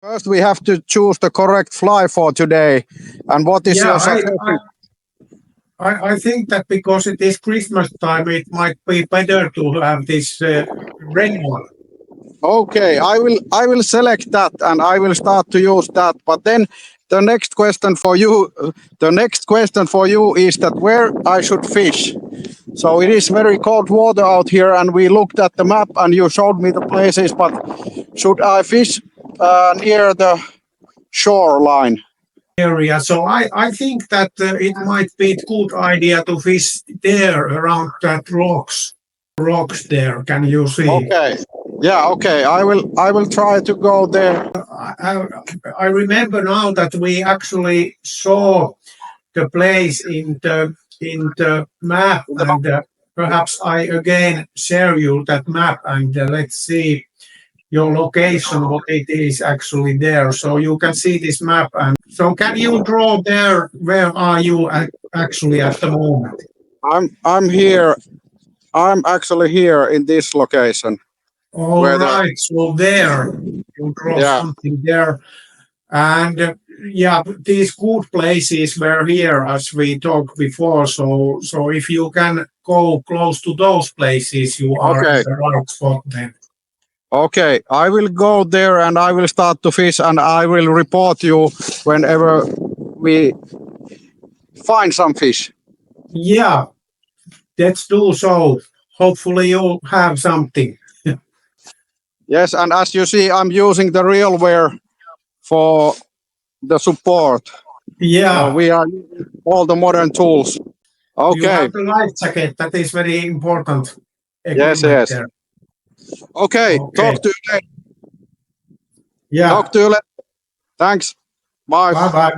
First, we have to choose the correct fly for today. And what is Yeah, your suggestion? I think that because it is Christmas time, it might be better to have this red one. Okay, I will select that and I will start to use that. But then the next question for you, is that where I should fish. So it is very cold water out here, and we looked at the map, and you showed me the places. But should I fish near the shoreline? Area. So I think that it might be a good idea to fish there around that rocks there. Can you see? Okay. Yeah. Okay. I will try to go there. I remember now that we actually saw the place in the map, and perhaps I again share you that map, and let's see your location, what it is actually there. So you can see this map. And so can you draw there? Where are you actually at the moment? I'm here. I'm actually here in this location. All right. So there you draw something there. And yeah, these good places were here as we talked before. So if you can go close to those places, you are at the right spot then. Okay, I will go there and I will start to fish, and I will report you whenever we find some fish. Yeah, let's do so. Hopefully you'll have something. Yes, and as you see, I'm using the real wear for the support. Yeah. We are using all the modern tools. Okay. You have the life jacket. That is very important. Yes. There. Okay. Talk to you later. Yeah. Talk to you later. Thanks. Bye. Bye.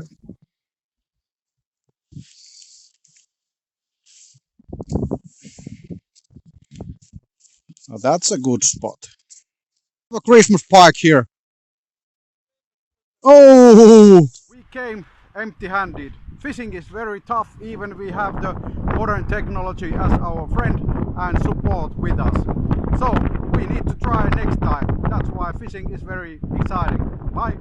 Oh, that's a good spot. A Christmas pike here. Oh! We came empty-handed. Fishing is very tough, even we have the modern technology as our friend and support with us. So we need to try next time. That's why fishing is very exciting. Bye!